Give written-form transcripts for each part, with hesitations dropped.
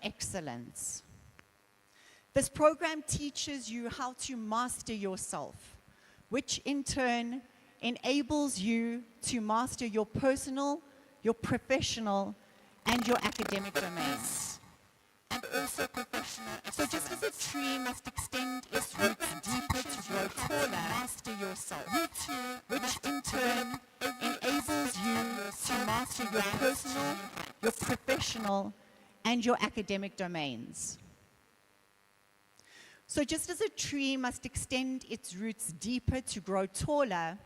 excellence. This program teaches you how to master yourself, which in turn enables you to master your personal, your professional, and your academic domains. And also professional. So just as a tree must extend its roots deeper to grow taller, master yourself. You too, which in turn enables you to master your personal, your professional, and your academic domains. So just as a tree must extend its roots deeper to grow taller,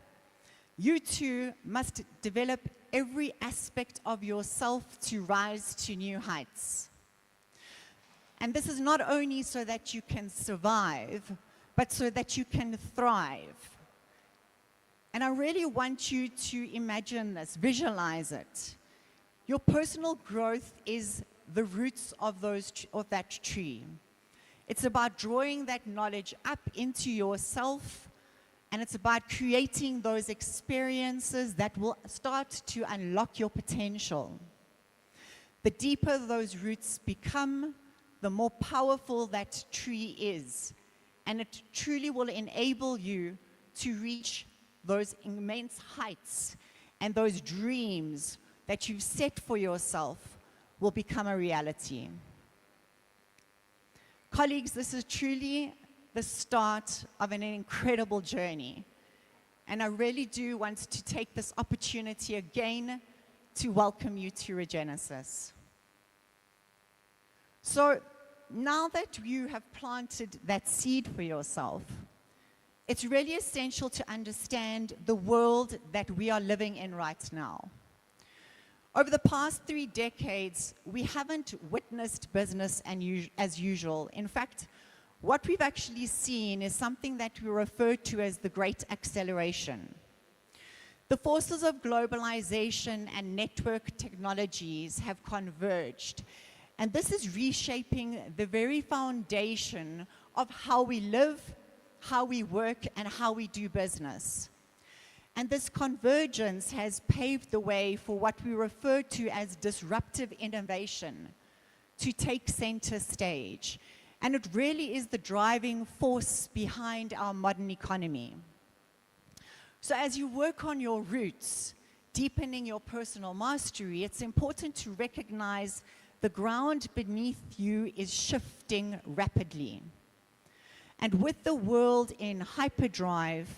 you too must develop every aspect of yourself to rise to new heights. And this is not only so that you can survive, but so that you can thrive. And I really want you to imagine this, visualize it. Your personal growth is the roots of that tree. It's about drawing that knowledge up into yourself, and it's about creating those experiences that will start to unlock your potential. The deeper those roots become, the more powerful that tree is, and it truly will enable you to reach those immense heights, and those dreams that you've set for yourself will become a reality. Colleagues, this is truly the start of an incredible journey, and I really do want to take this opportunity again to welcome you to Regenesys. So now that you have planted that seed for yourself, it's really essential to understand the world that we are living in right now. Over the past 3 decades, we haven't witnessed business as usual. In fact, what we've actually seen is something that we refer to as the Great Acceleration. The forces of globalization and network technologies have converged, and this is reshaping the very foundation of how we live, how we work, and how we do business. And this convergence has paved the way for what we refer to as disruptive innovation to take center stage. And it really is the driving force behind our modern economy. So as you work on your roots, deepening your personal mastery, it's important to recognize the ground beneath you is shifting rapidly. And with the world in hyperdrive,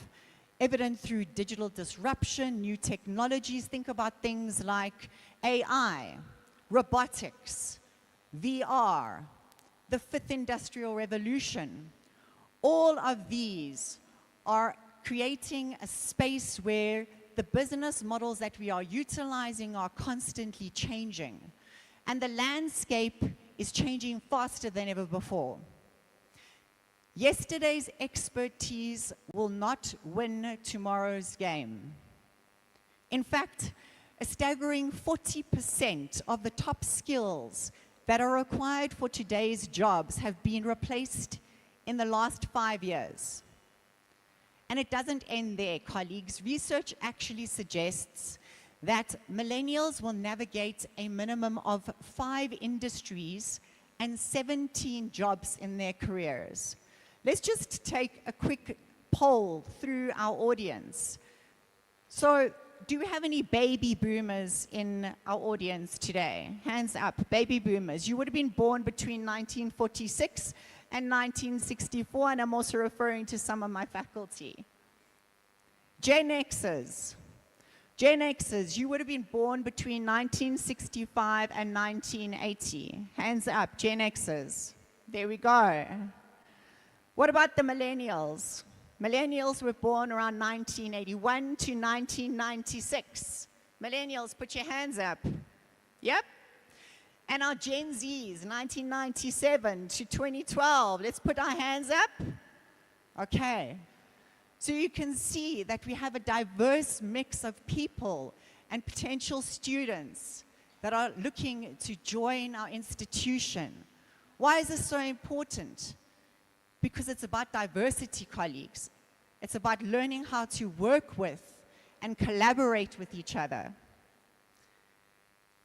evident through digital disruption, new technologies, think about things like AI, robotics, VR, the 5th industrial revolution. All of these are creating a space where the business models that we are utilizing are constantly changing. And the landscape is changing faster than ever before. Yesterday's expertise will not win tomorrow's game. In fact, a staggering 40% of the top skills that are required for today's jobs have been replaced in the last 5 years. And it doesn't end there, colleagues. Research actually suggests that millennials will navigate a minimum of 5 industries and 17 jobs in their careers. Let's just take a quick poll through our audience. So, do we have any baby boomers in our audience today? Hands up, baby boomers. You would have been born between 1946 and 1964, and I'm also referring to some of my faculty. Gen Xers. Gen Xers, you would have been born between 1965 and 1980. Hands up, Gen Xers. There we go. What about the millennials? Millennials were born around 1981 to 1996. Millennials, put your hands up. Yep. And our Gen Zs, 1997 to 2012. Let's put our hands up. Okay. So you can see that we have a diverse mix of people and potential students that are looking to join our institution. Why is this so important? Because it's about diversity, colleagues. It's about learning how to work with and collaborate with each other.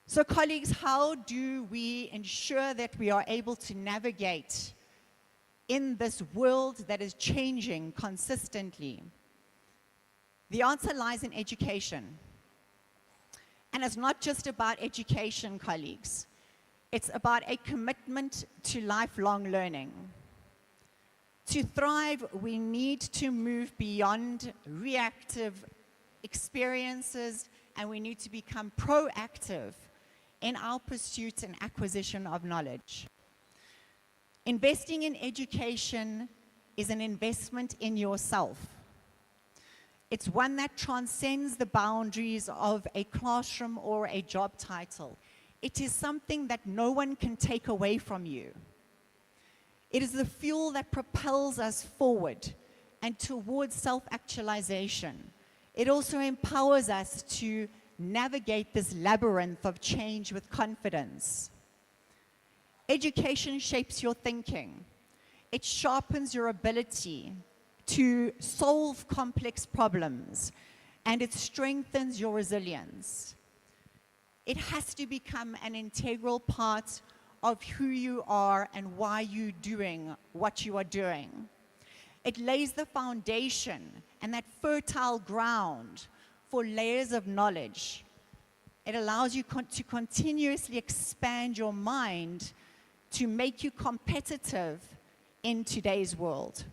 So colleagues, how do we ensure that we are able to navigate in this world that is changing consistently? The answer lies in education. And it's not just about education, colleagues. It's about a commitment to lifelong learning. To thrive, we need to move beyond reactive experiences, and we need to become proactive in our pursuit and acquisition of knowledge. Investing in education is an investment in yourself. It's one that transcends the boundaries of a classroom or a job title. It is something that no one can take away from you. It is the fuel that propels us forward and towards self-actualization. It also empowers us to navigate this labyrinth of change with confidence. Education shapes your thinking. It sharpens your ability to solve complex problems, and it strengthens your resilience. It has to become an integral part of who you are and why you're doing what you are doing. It lays the foundation and that fertile ground for layers of knowledge. It allows you to continuously expand your mind to make you competitive in today's world.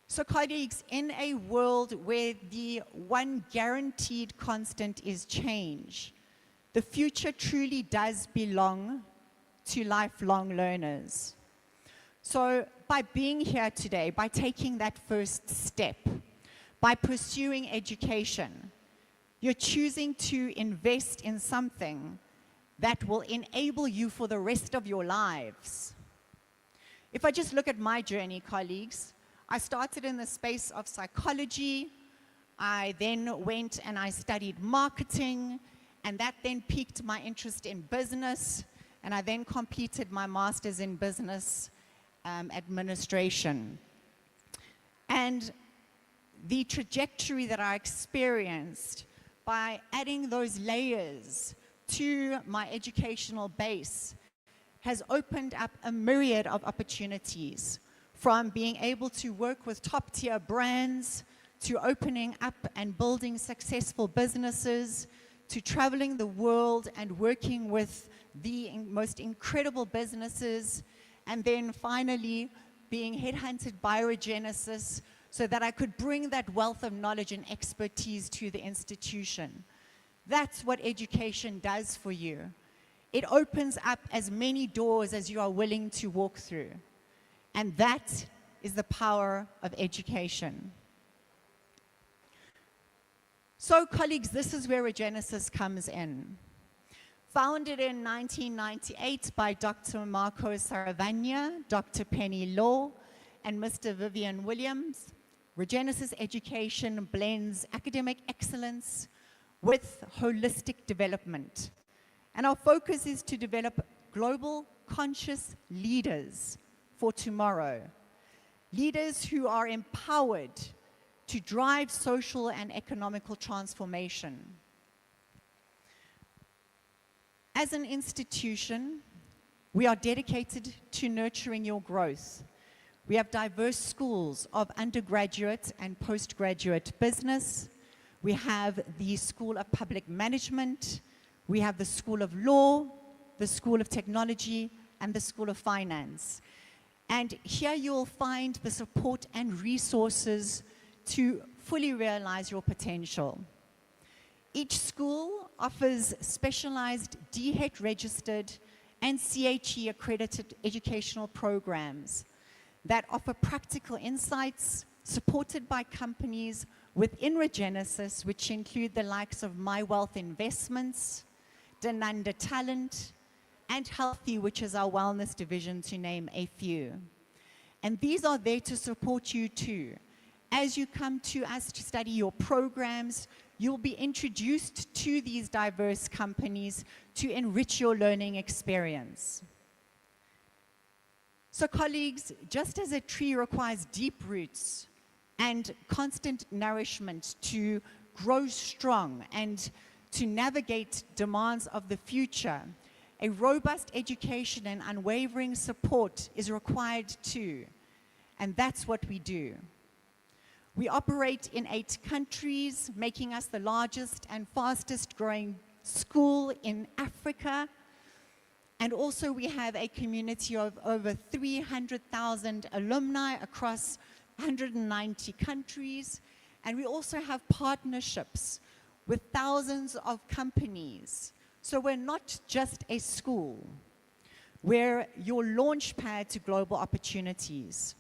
So colleagues, in a world where the one guaranteed constant is change, the future truly does belong to lifelong learners. So by being here today, by taking that first step, by pursuing education, you're choosing to invest in something that will enable you for the rest of your lives. If I just look at my journey, colleagues, I started in the space of psychology. I then went and I studied marketing, and that then piqued my interest in business, and I then completed my master's in business administration. And the trajectory that I experienced by adding those layers to my educational base has opened up a myriad of opportunities, from being able to work with top-tier brands, to opening up and building successful businesses, to traveling the world and working with the most incredible businesses, and then finally being headhunted by Regenesys so that I could bring that wealth of knowledge and expertise to the institution. That's what education does for you. It opens up as many doors as you are willing to walk through. And that is the power of education. So colleagues, this is where Regenesys comes in. Founded in 1998 by Dr. Marco Saravagna, Dr. Penny Law, and Mr. Vivian Williams, Regenesys Education blends academic excellence with holistic development. And our focus is to develop global conscious leaders for tomorrow. Leaders who are empowered to drive social and economical transformation. As an institution, we are dedicated to nurturing your growth. We have diverse schools of undergraduate and postgraduate business. We have the School of Public Management. We have the School of Law, the School of Technology, and the School of Finance. And here you'll find the support and resources to fully realize your potential. Each school offers specialized DHET registered and CHE accredited educational programs that offer practical insights supported by companies within Regenesys, which include the likes of My Wealth Investments, Denanda Talent, and Healthy, which is our wellness division, to name a few. And these are there to support you too. As you come to us to study your programs, you'll be introduced to these diverse companies to enrich your learning experience. So colleagues, just as a tree requires deep roots and constant nourishment to grow strong and to navigate demands of the future, a robust education and unwavering support is required too. And that's what we do. We operate in 8 countries, making us the largest and fastest growing school in Africa. And also we have a community of over 300,000 alumni across 190 countries. And we also have partnerships with thousands of companies. So we're not just a school. We're your launch pad to global opportunities.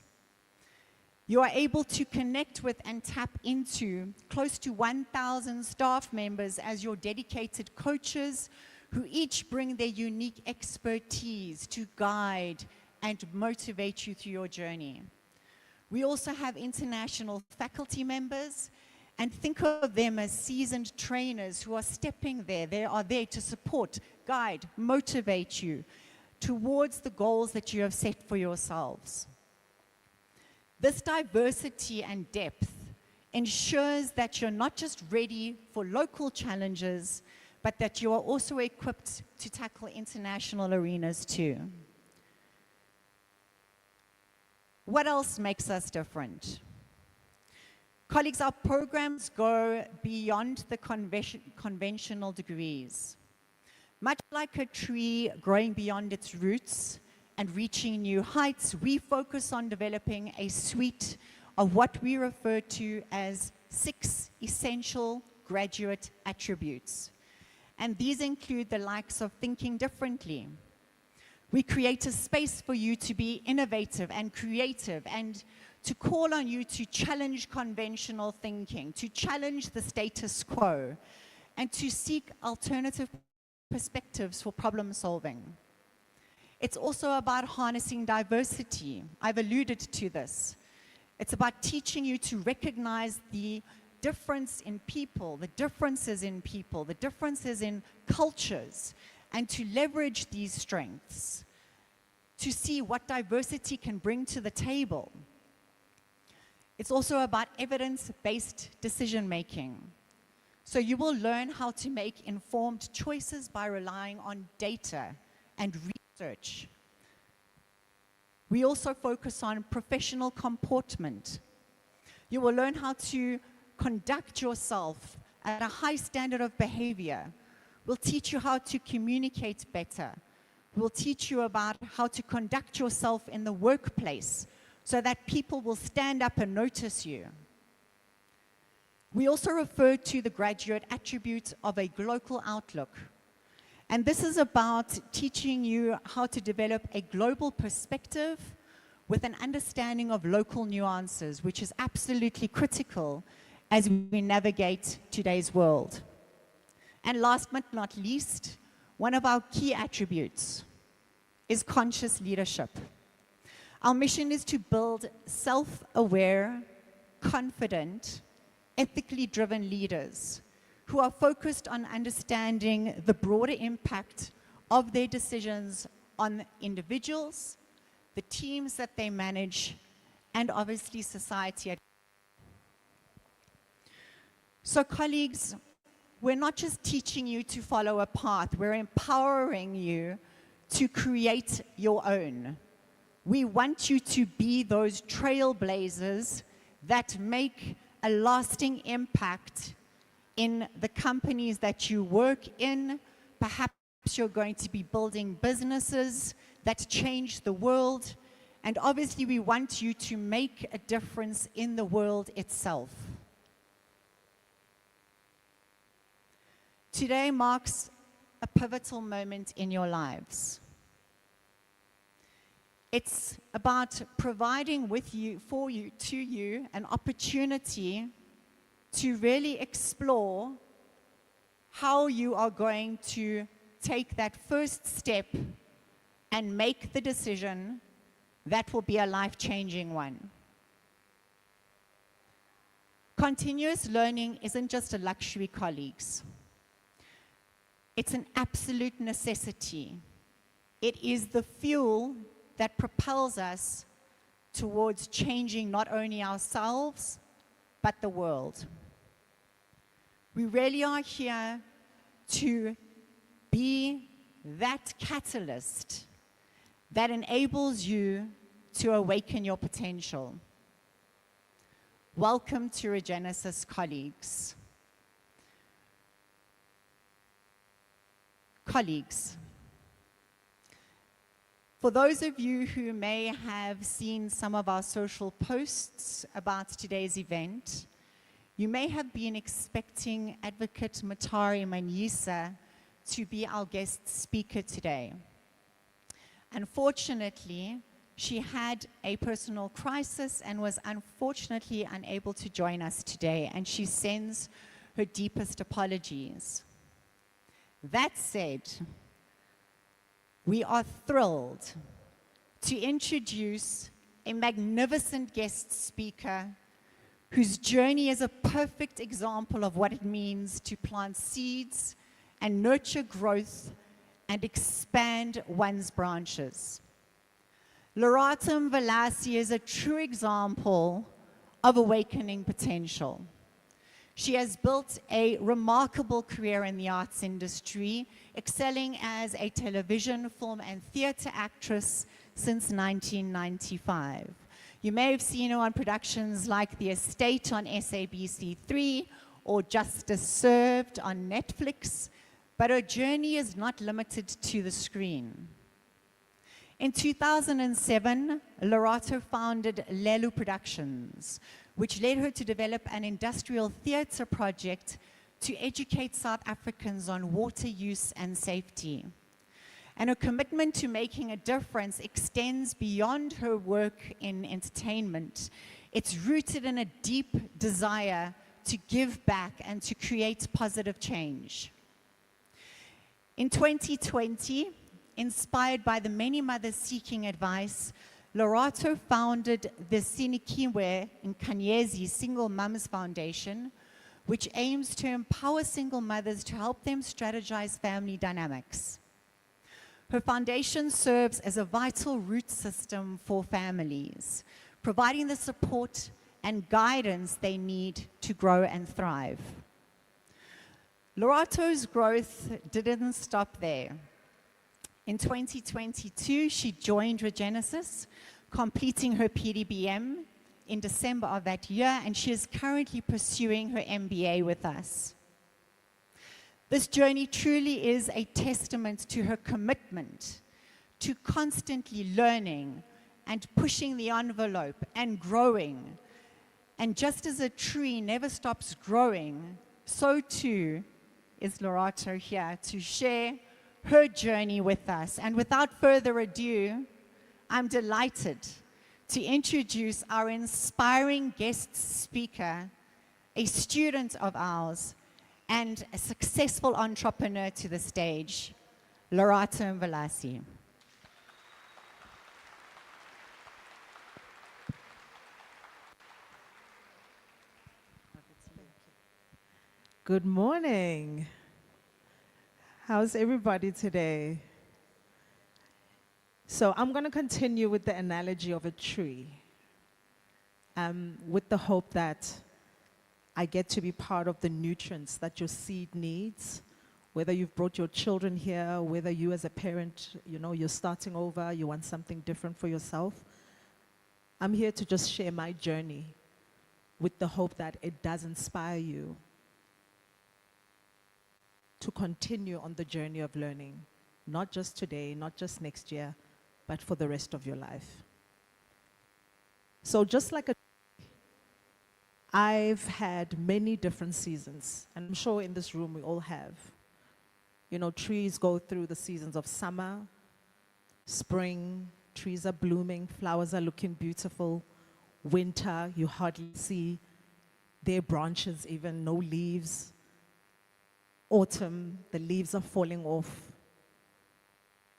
You are able to connect with and tap into close to 1,000 staff members as your dedicated coaches who each bring their unique expertise to guide and motivate you through your journey. We also have international faculty members, and think of them as seasoned trainers who are stepping there. They are there to support, guide, motivate you towards the goals that you have set for yourselves. This diversity and depth ensures that you're not just ready for local challenges, but that you are also equipped to tackle international arenas too. What else makes us different? Colleagues, our programs go beyond the conventional degrees. Much like a tree growing beyond its roots and reaching new heights, we focus on developing a suite of what we refer to as 6 essential graduate attributes. And these include the likes of thinking differently. We create a space for you to be innovative and creative and to call on you to challenge conventional thinking, to challenge the status quo, and to seek alternative perspectives for problem solving. It's also about harnessing diversity. I've alluded to this. It's about teaching you to recognize the difference in people, the differences in people, the differences in cultures, and to leverage these strengths, to see what diversity can bring to the table. It's also about evidence-based decision-making. So you will learn how to make informed choices by relying on data and research. We also focus on professional comportment. You will learn how to conduct yourself at a high standard of behavior. We'll teach you how to communicate better. We'll teach you about how to conduct yourself in the workplace so that people will stand up and notice you. We also refer to the graduate attribute of a global outlook. And this is about teaching you how to develop a global perspective with an understanding of local nuances, which is absolutely critical as we navigate today's world. And last but not least, one of our key attributes is conscious leadership. Our mission is to build self-aware, confident, ethically driven leaders who are focused on understanding the broader impact of their decisions on individuals, the teams that they manage, and obviously society. So colleagues, we're not just teaching you to follow a path, we're empowering you to create your own. We want you to be those trailblazers that make a lasting impact in the companies that you work in. Perhaps you're going to be building businesses that change the world. And obviously, we want you to make a difference in the world itself. Today marks a pivotal moment in your lives. It's about providing to you, an opportunity to really explore how you are going to take that first step and make the decision that will be a life-changing one. Continuous learning isn't just a luxury, colleagues. It's an absolute necessity. It is the fuel that propels us towards changing not only ourselves, but the world. We really are here to be that catalyst that enables you to awaken your potential. Welcome to Regenesys, colleagues. Colleagues, for those of you who may have seen some of our social posts about today's event, you may have been expecting Advocate Matari Manyisa to be our guest speaker today. Unfortunately, she had a personal crisis and was unfortunately unable to join us today, and she sends her deepest apologies. That said, we are thrilled to introduce a magnificent guest speaker whose journey is a perfect example of what it means to plant seeds and nurture growth and expand one's branches. Lerato Mvelase is a true example of awakening potential. She has built a remarkable career in the arts industry, excelling as a television, film, and theater actress since 1995. You may have seen her on productions like The Estate on SABC3 or Justice Served on Netflix, but her journey is not limited to the screen. In 2007, Lerato founded Lelu Productions, which led her to develop an industrial theatre project to educate South Africans on water use and safety. And her commitment to making a difference extends beyond her work in entertainment. It's rooted in a deep desire to give back and to create positive change. In 2020, inspired by the many mothers seeking advice, Lerato founded the Sinikiwe Nkanyezi Single Mums Foundation, which aims to empower single mothers to help them strategize family dynamics. Her foundation serves as a vital root system for families, providing the support and guidance they need to grow and thrive. Lerato's growth didn't stop there. In 2022, she joined Regenesys, completing her PDBM in December of that year, and she is currently pursuing her MBA with us. This journey truly is a testament to her commitment to constantly learning and pushing the envelope and growing. And just as a tree never stops growing, so too is Lerato here to share her journey with us. And without further ado, I'm delighted to introduce our inspiring guest speaker, a student of ours, and a successful entrepreneur to the stage, Lerato Mvelase. Good morning. How's everybody today? So I'm going to continue with the analogy of a tree, with the hope that I get to be part of the nutrients that your seed needs, whether you've brought your children here, whether you as a parent, you're starting over, you want something different for yourself. I'm here to just share my journey with the hope that it does inspire you to continue on the journey of learning, not just today, not just next year, but for the rest of your life. So just like I've had many different seasons, and I'm sure in this room we all have. Trees go through the seasons of summer, spring, trees are blooming, flowers are looking beautiful. Winter, you hardly see their branches, even no leaves. Autumn, the leaves are falling off.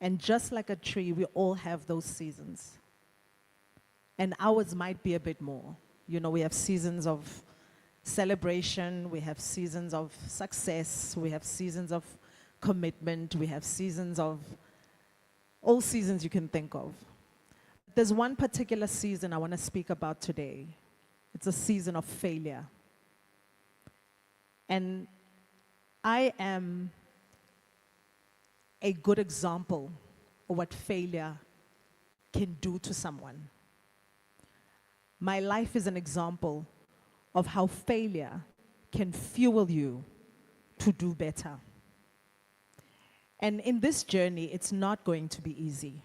And just like a tree, we all have those seasons. And ours might be a bit more. We have seasons of celebration, we have seasons of success, we have seasons of commitment, we have seasons of all seasons you can think of. There's one particular season I want to speak about today. It's a season of failure. And I am a good example of what failure can do to someone. My life is an example of how failure can fuel you to do better. And in this journey, it's not going to be easy.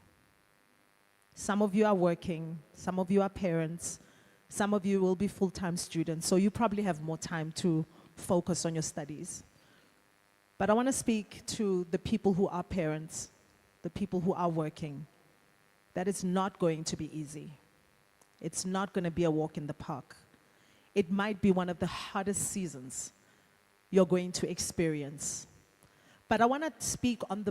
Some of you are working, some of you are parents, some of you will be full-time students, so you probably have more time to focus on your studies. But I want to speak to the people who are parents, the people who are working, that it's not going to be easy. It's not going to be a walk in the park. It might be one of the hardest seasons you're going to experience. But I want to speak on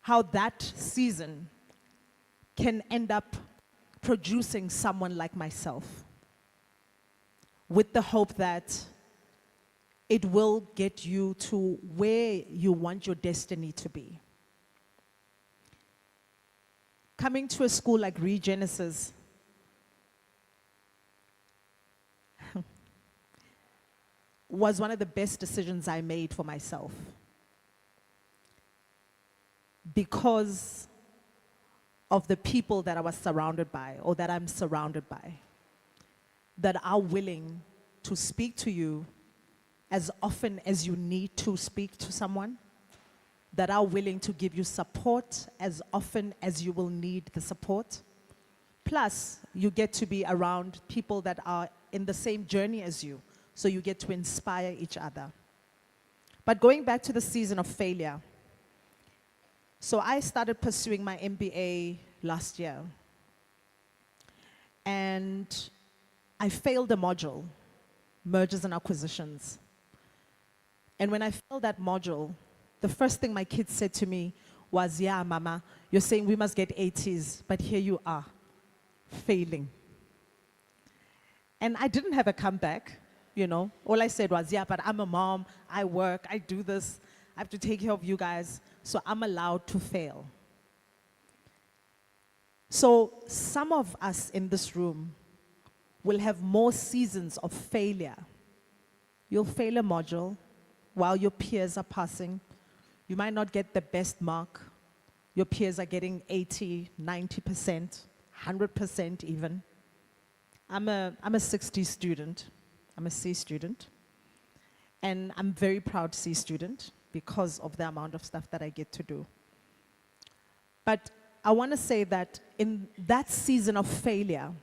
how that season can end up producing someone like myself, with the hope that it will get you to where you want your destiny to be. Coming to a school like Regenesys was one of the best decisions I made for myself, because of the people that I was surrounded by, or that I'm surrounded by, that are willing to speak to you as often as you need to speak to someone, that are willing to give you support as often as you will need the support. Plus, you get to be around people that are in the same journey as you, so you get to inspire each other. But going back to the season of failure, so I started pursuing my MBA last year, and I failed a module, mergers and acquisitions. And when I failed that module, the first thing my kids said to me was, "Yeah, Mama, you're saying we must get 80s, but here you are, failing." And I didn't have a comeback, you know. All I said was, "Yeah, but I'm a mom, I work, I do this, I have to take care of you guys, so I'm allowed to fail." So some of us in this room will have more seasons of failure. You'll fail a module while your peers are passing. You might not get the best mark. Your peers are getting 80, 90%, 100% even. I'm a 60 student. I'm a C student. And I'm very proud C student because of the amount of stuff that I get to do. But I want to say that in that season of failure,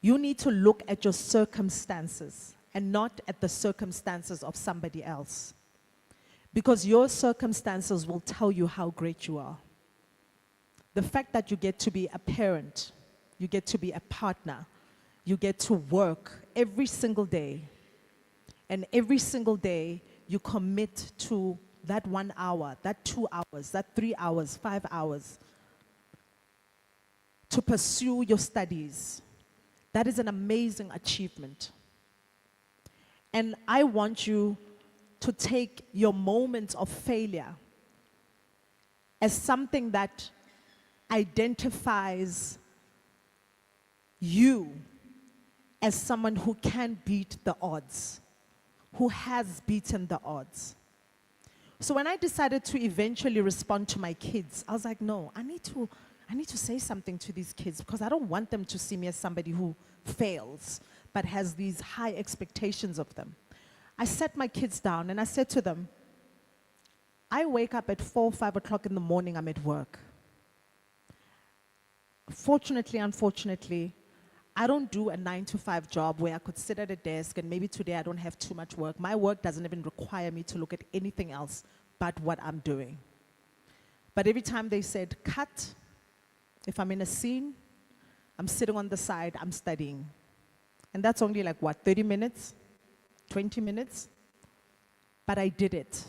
you need to look at your circumstances and not at the circumstances of somebody else. Because your circumstances will tell you how great you are. The fact that you get to be a parent, you get to be a partner, you get to work every single day, and every single day you commit to that 1 hour, that 2 hours, that 3 hours, 5 hours to pursue your studies. That is an amazing achievement. And I want you to take your moments of failure as something that identifies you as someone who can beat the odds, who has beaten the odds. So when I decided to eventually respond to my kids, I was like, no, I need to say something to these kids, because I don't want them to see me as somebody who fails but has these high expectations of them. I sat my kids down and I said to them, I wake up at 4, 5 o'clock in the morning, I'm at work. Fortunately, unfortunately, I don't do a 9-to-5 job where I could sit at a desk and maybe today I don't have too much work. My work doesn't even require me to look at anything else but what I'm doing. But every time they said, cut, if I'm in a scene, I'm sitting on the side, I'm studying. And that's only like what, 30 minutes, 20 minutes? But I did it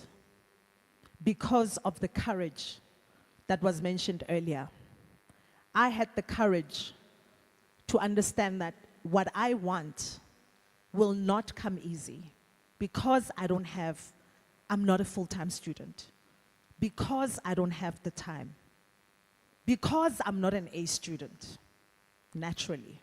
because of the courage that was mentioned earlier. I had the courage to understand that what I want will not come easy because I'm not a full-time student, because I don't have the time, because I'm not an A student, naturally.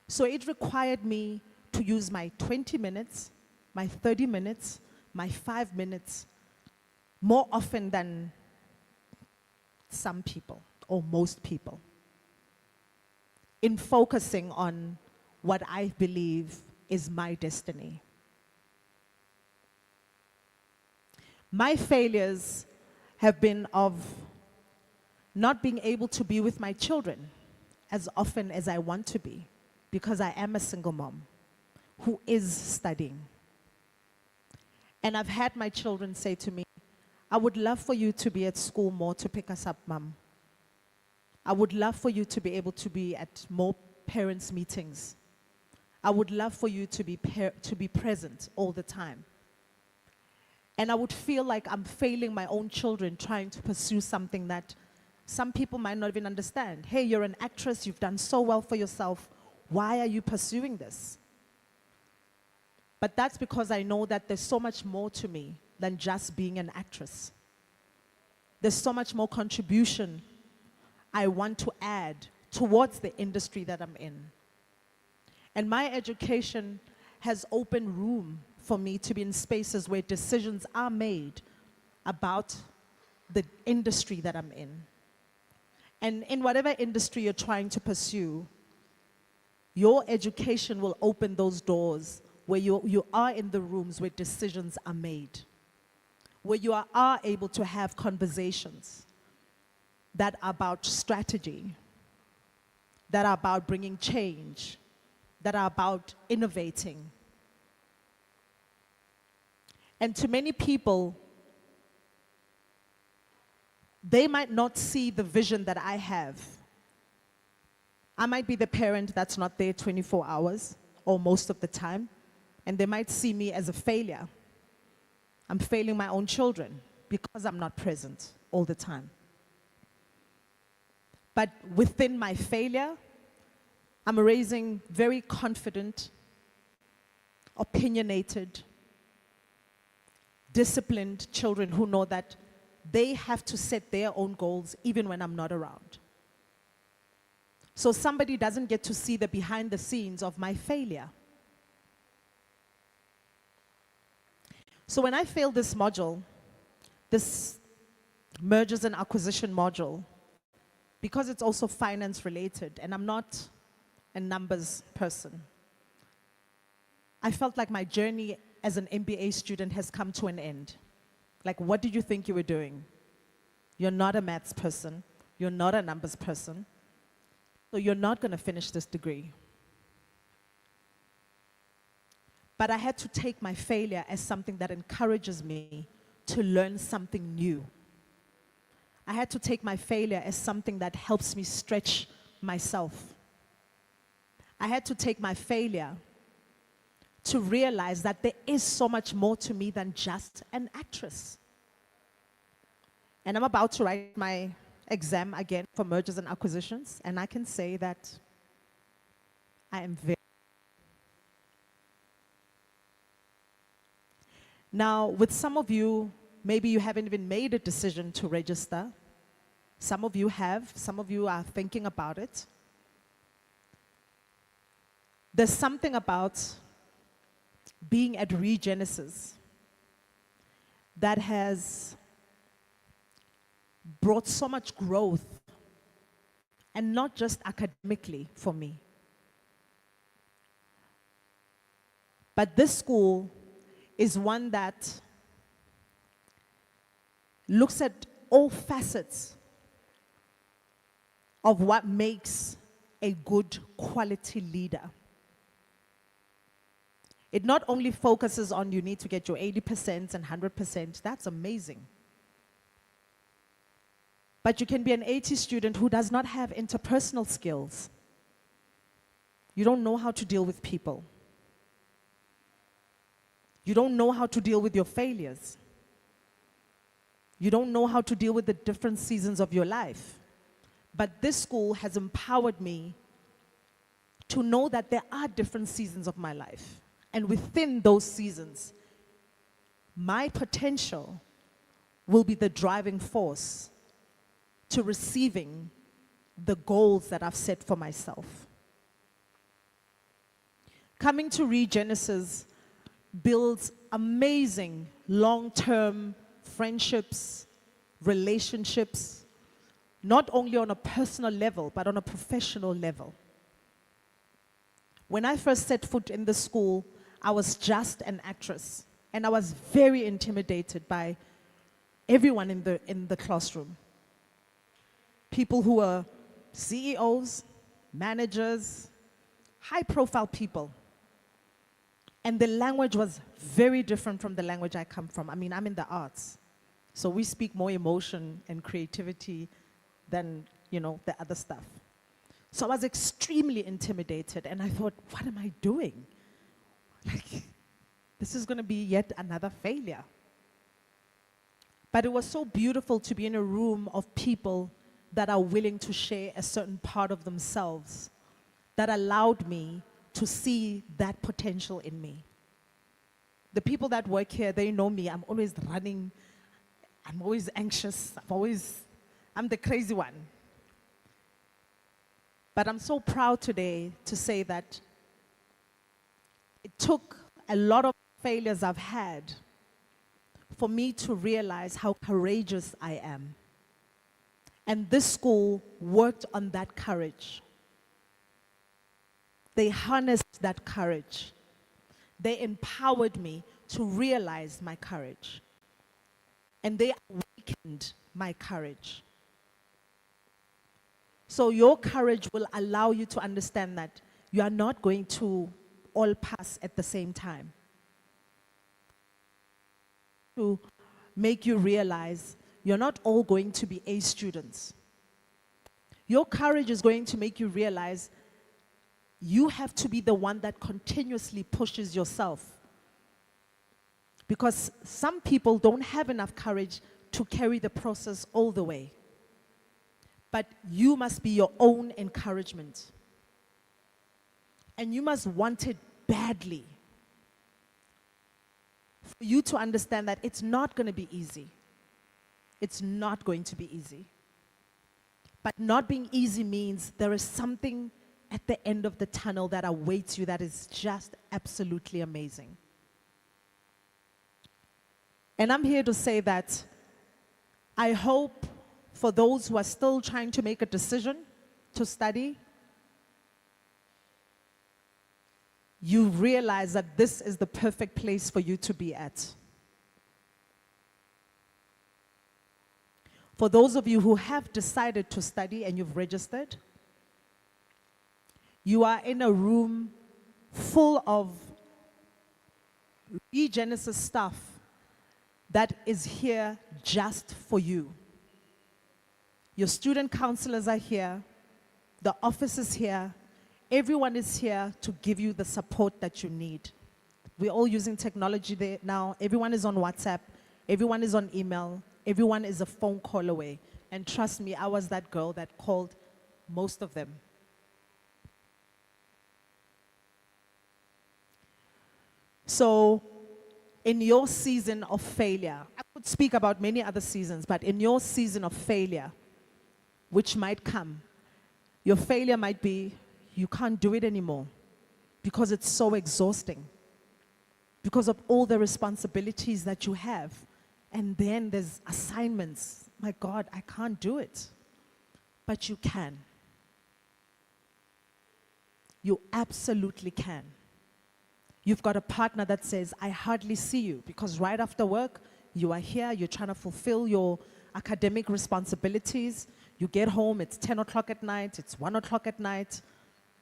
So it required me to use my 20 minutes, my 30 minutes, my 5 minutes more often than some people or most people in focusing on what I believe is my destiny. My failures have been of not being able to be with my children as often as I want to be, because I am a single mom who is studying. And I've had my children say to me, I would love for you to be at school more to pick us up, Mom. I would love for you to be able to be at more parents' meetings. I would love for you to be present all the time. And I would feel like I'm failing my own children trying to pursue something that some people might not even understand. Hey, you're an actress, you've done so well for yourself. Why are you pursuing this? But that's because I know that there's so much more to me than just being an actress. There's so much more contribution I want to add towards the industry that I'm in. And my education has opened room for me to be in spaces where decisions are made about the industry that I'm in. And in whatever industry you're trying to pursue, your education will open those doors where you are in the rooms where decisions are made, where you are able to have conversations that are about strategy, that are about bringing change, that are about innovating. And to many people, they might not see the vision that I have. I might be the parent that's not there 24 hours or most of the time, and they might see me as a failure. I'm failing my own children because I'm not present all the time. But within my failure, I'm raising very confident, opinionated, disciplined children who know that they have to set their own goals even when I'm not around. So somebody doesn't get to see the behind the scenes of my failure. So when I failed this module, this mergers and acquisition module, because it's also finance related and I'm not a numbers person, I felt like my journey as an MBA student has come to an end. Like, what did you think you were doing? You're not a maths person. You're not a numbers person. So you're not going to finish this degree. But I had to take my failure as something that encourages me to learn something new. I had to take my failure as something that helps me stretch myself. I had to take my failure to realize that there is so much more to me than just an actress. And I'm about to write my exam again for mergers and acquisitions, and I can say that I am very... Now, with some of you, maybe you haven't even made a decision to register. Some of you have, some of you are thinking about it. There's something about being at Regenesys that has brought so much growth, and not just academically for me. But this school is one that looks at all facets of what makes a good quality leader. It not only focuses on you need to get your 80% and 100%, that's amazing. But you can be an 80 student who does not have interpersonal skills. You don't know how to deal with people. You don't know how to deal with your failures. You don't know how to deal with the different seasons of your life. But this school has empowered me to know that there are different seasons of my life. And within those seasons, my potential will be the driving force to receiving the goals that I've set for myself. Coming to Regenesys builds amazing long-term friendships, relationships, not only on a personal level, but on a professional level. When I first set foot in the school, I was just an actress, and I was very intimidated by everyone in the classroom. People who were CEOs, managers, high-profile people. And the language was very different from the language I come from. I mean, I'm in the arts, so we speak more emotion and creativity than, you know, the other stuff. So I was extremely intimidated, and I thought, what am I doing? Like, this is going to be yet another failure. But it was so beautiful to be in a room of people that are willing to share a certain part of themselves that allowed me to see that potential in me. The people that work here, they know me. I'm always running. I'm always anxious. I'm the crazy one. But I'm so proud today to say that it took a lot of failures I've had for me to realize how courageous I am. And this school worked on that courage. They harnessed that courage. They empowered me to realize my courage. And they awakened my courage. So your courage will allow you to understand that you are not going to all pass at the same time. To make you realize you're not all going to be A students. Your courage is going to make you realize you have to be the one that continuously pushes yourself. Because some people don't have enough courage to carry the process all the way. But you must be your own encouragement. And you must want it badly. For you to understand that it's not going to be easy. It's not going to be easy. But not being easy means there is something at the end of the tunnel that awaits you that is just absolutely amazing. And I'm here to say that I hope for those who are still trying to make a decision to study, you realize that this is the perfect place for you to be at. For those of you who have decided to study and you've registered, you are in a room full of Regenesys stuff that is here just for you. Your student counselors are here, the office is here, everyone is here to give you the support that you need. We're all using technology there now. Everyone is on WhatsApp, everyone is on email, everyone is a phone call away. And trust me, I was that girl that called most of them. So, in your season of failure, I could speak about many other seasons, but in your season of failure, which might come, your failure might be you can't do it anymore because it's so exhausting, because of all the responsibilities that you have. And then there's assignments. My God, I can't do it. But you can. You absolutely can. You've got a partner that says, I hardly see you, because right after work, you are here, you're trying to fulfill your academic responsibilities. You get home, it's 10 o'clock at night, it's 1 o'clock at night.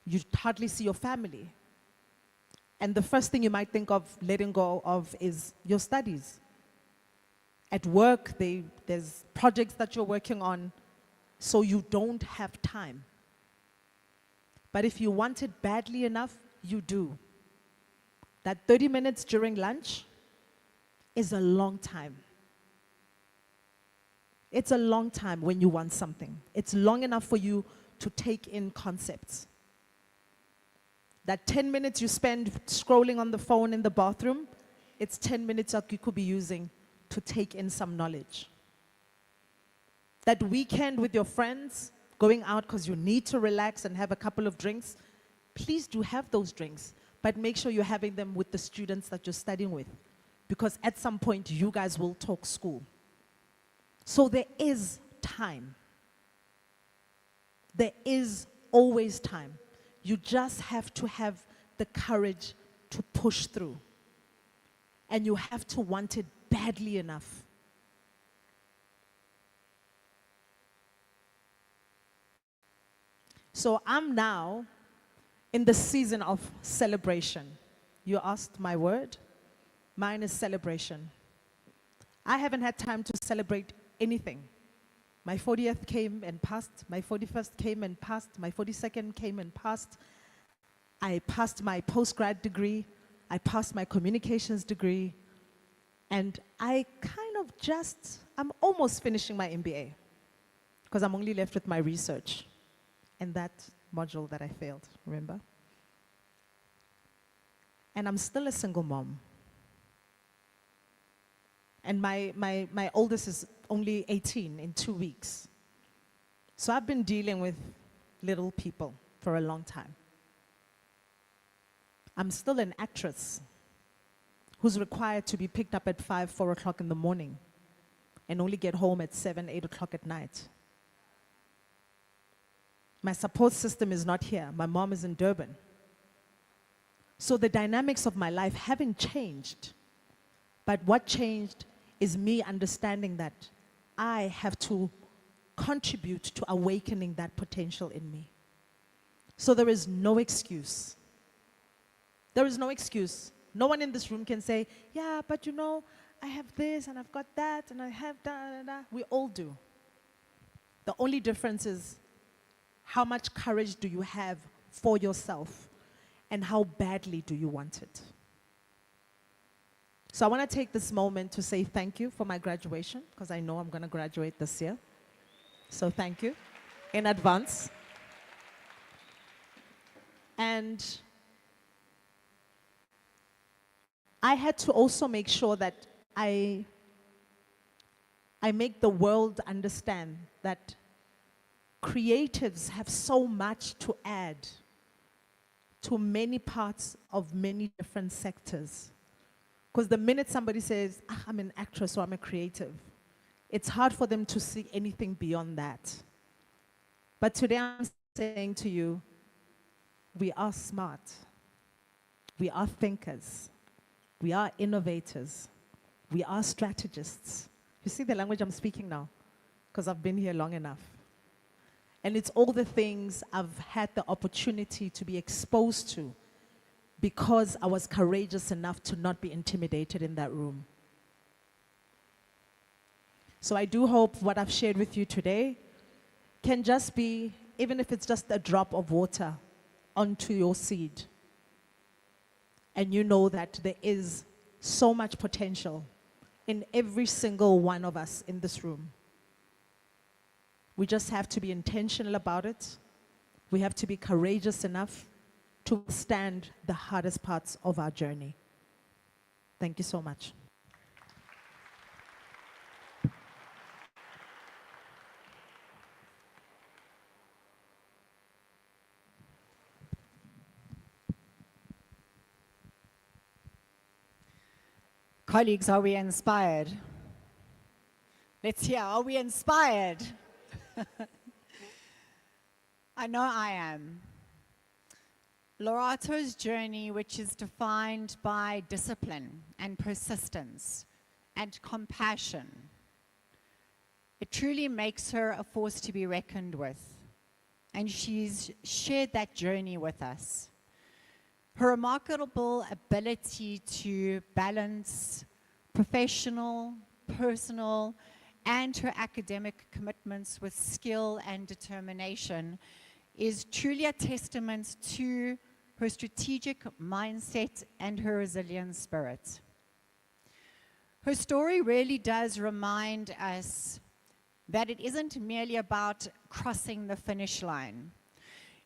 You hardly see your family. And the first thing you might think of letting go of is your studies. At work, there's projects that you're working on, so you don't have time. But if you want it badly enough, you do. That 30 minutes during lunch is a long time. It's a long time when you want something. It's long enough for you to take in concepts. That 10 minutes you spend scrolling on the phone in the bathroom, it's 10 minutes that you could be using to take in some knowledge. That weekend with your friends, going out because you need to relax and have a couple of drinks, please do have those drinks, but make sure you're having them with the students that you're studying with, because at some point you guys will talk school. So there is time. There is always time. You just have to have the courage to push through. And you have to want it badly enough. So I'm now in the season of celebration. You asked my word. Mine is celebration. I haven't had time to celebrate anything. My 40th came and passed. My 41st came and passed. My 42nd came and passed. I passed my postgrad degree. I passed my communications degree. And I'm almost finishing my MBA because I'm only left with my research and that module that I failed, remember? And I'm still a single mom. And my oldest is only 18 in 2 weeks. So I've been dealing with little people for a long time. I'm still an actress who's required to be picked up at 5, 4 o'clock in the morning and only get home at 7, 8 o'clock at night. My support system is not here. My mom is in Durban. So the dynamics of my life haven't changed. But what changed is me understanding that I have to contribute to awakening that potential in me. So there is no excuse. There is no excuse. No one in this room can say, yeah, but you know, I have this and I've got that and I have da. We all do. The only difference is how much courage do you have for yourself and how badly do you want it? So I want to take this moment to say thank you for my graduation because I know I'm going to graduate this year. So thank you in advance. And I had to also make sure that I make the world understand that creatives have so much to add to many parts of many different sectors. Because the minute somebody says, I'm an actress or I'm a creative, it's hard for them to see anything beyond that. But today I'm saying to you, we are smart. We are thinkers. We are innovators. We are strategists. You see the language I'm speaking now? Because I've been here long enough. And it's all the things I've had the opportunity to be exposed to because I was courageous enough to not be intimidated in that room. So I do hope what I've shared with you today can just be, even if it's just a drop of water onto your seed. And you know that there is so much potential in every single one of us in this room. We just have to be intentional about it. We have to be courageous enough to stand the hardest parts of our journey. Thank you so much. Colleagues, are we inspired? Let's hear, are we inspired? I know I am. Lerato's journey, which is defined by discipline and persistence and compassion, it truly makes her a force to be reckoned with. And she's shared that journey with us. Her remarkable ability to balance professional, personal, and her academic commitments with skill and determination is truly a testament to her strategic mindset and her resilient spirit. Her story really does remind us that it isn't merely about crossing the finish line.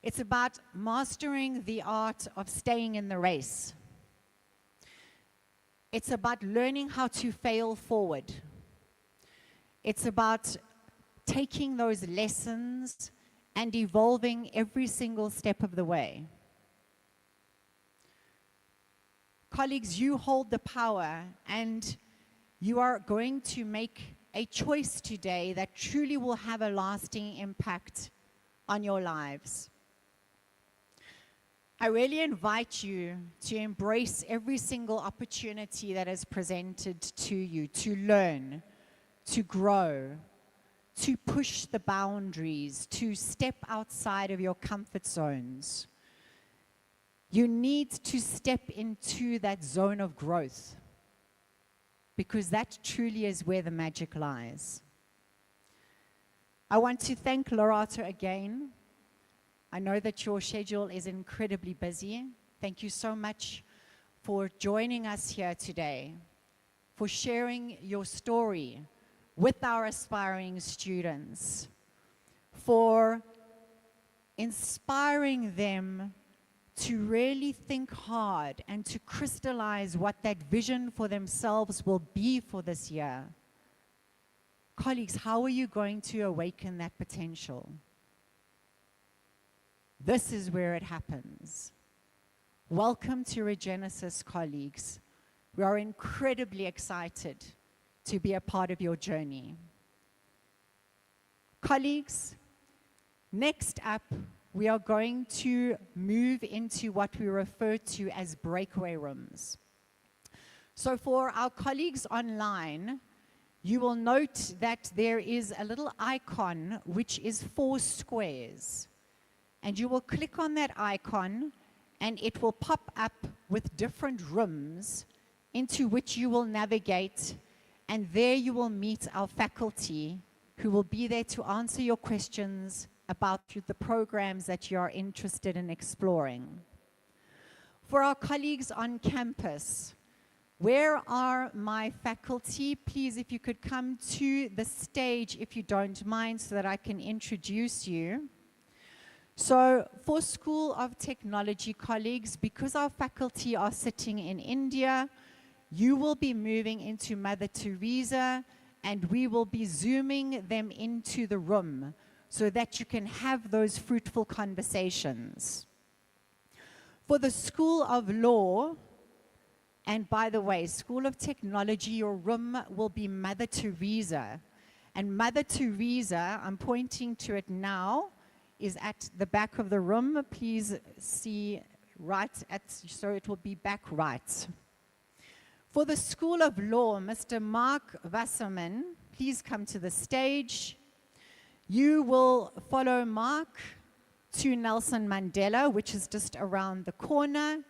It's about mastering the art of staying in the race. It's about learning how to fail forward. It's about taking those lessons and evolving every single step of the way. Colleagues, you hold the power and you are going to make a choice today that truly will have a lasting impact on your lives. I really invite you to embrace every single opportunity that is presented to you, to learn, to grow, to push the boundaries, to step outside of your comfort zones. You need to step into that zone of growth, because that truly is where the magic lies. I want to thank Lerato again. I know that your schedule is incredibly busy. Thank you so much for joining us here today, for sharing your story with our aspiring students, for inspiring them to really think hard and to crystallize what that vision for themselves will be for this year. Colleagues, how are you going to awaken that potential? This is where it happens. Welcome to Regenesys, colleagues. We are incredibly excited to be a part of your journey. Colleagues, next up, we are going to move into what we refer to as breakaway rooms. So for our colleagues online, you will note that there is a little icon which is 4 squares. And you will click on that icon and it will pop up with different rooms into which you will navigate, and there you will meet our faculty who will be there to answer your questions about the programs that you are interested in exploring. For our colleagues on campus, where are my faculty? Please, if you could come to the stage if you don't mind, so that I can introduce you. So for School of Technology colleagues, because our faculty are sitting in India, you will be moving into Mother Teresa, and we will be zooming them into the room so that you can have those fruitful conversations. For the School of Law, and by the way, School of Technology, your room will be Mother Teresa. And Mother Teresa, I'm pointing to it now, is at the back of the room. Please see right at, so it will be back right. For the School of Law, Mr. Mark Wasserman, please come to the stage. You will follow Mark to Nelson Mandela, which is just around the corner.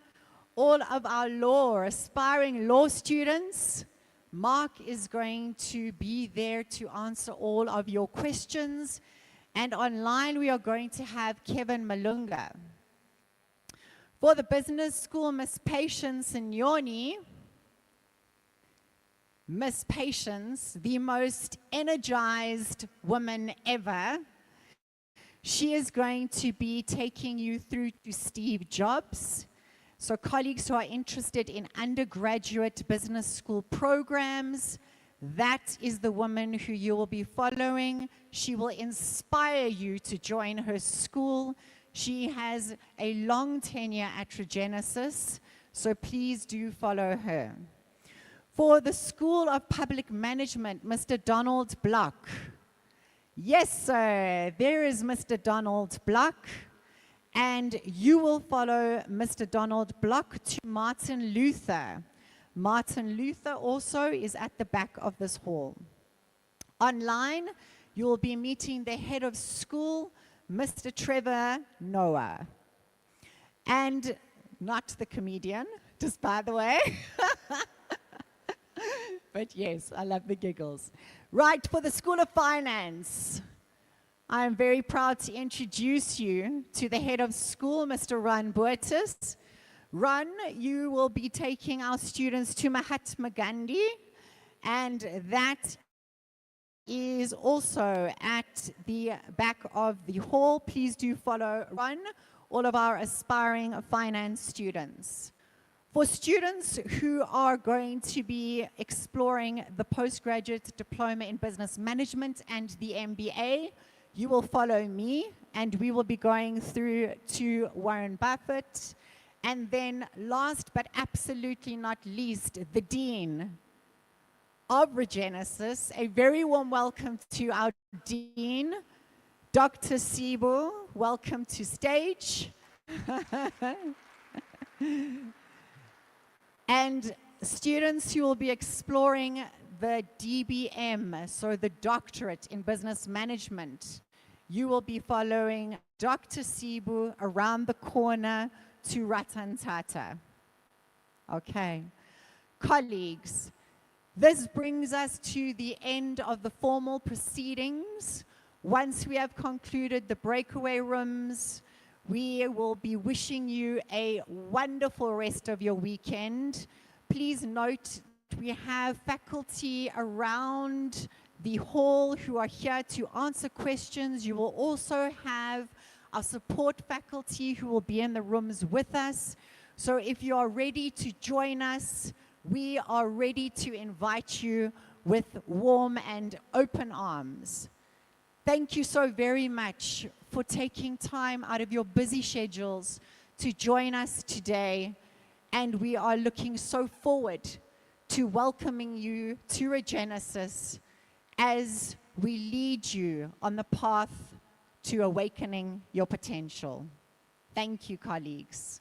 All of our law, aspiring law students, Mark is going to be there to answer all of your questions. And online, we are going to have Kevin Malunga. For the business school, Miss Patience Nyoni. Miss Patience, the most energized woman ever. She is going to be taking you through to Steve Jobs. So colleagues who are interested in undergraduate business school programs, that is the woman who you will be following. She will inspire you to join her school. She has a long tenure at Regenesys, so please do follow her. For the School of Public Management, Mr. Donald Block. Yes, sir, there is Mr. Donald Block. And you will follow Mr. Donald Block to Martin Luther. Martin Luther also is at the back of this hall. Online, you will be meeting the head of school, Mr. Trevor Noah. And not the comedian, just by the way. But yes, I love the giggles. Right, for the School of Finance, I am very proud to introduce you to the head of school, Mr. Ron Boertis. Ron, you will be taking our students to Mahatma Gandhi, and that is also at the back of the hall. Please do follow Ron, all of our aspiring finance students. For students who are going to be exploring the postgraduate diploma in business management and the MBA, you will follow me, and we will be going through to Warren Buffett. And then last but absolutely not least, the Dean of Regenesys, a very warm welcome to our Dean, Dr. Sibu. Welcome to stage. And students who will be exploring the DBM, so the Doctorate in Business Management. You will be following Dr. Sibu around the corner to Ratan Tata. Okay. Colleagues, this brings us to the end of the formal proceedings. Once we have concluded the breakaway rooms, we will be wishing you a wonderful rest of your weekend. Please note we have faculty around the hall who are here to answer questions. You will also have our support faculty who will be in the rooms with us. So if you are ready to join us, we are ready to invite you with warm and open arms. Thank you so very much for taking time out of your busy schedules to join us today. And we are looking so forward to welcoming you to Regenesys as we lead you on the path to awakening your potential. Thank you, colleagues.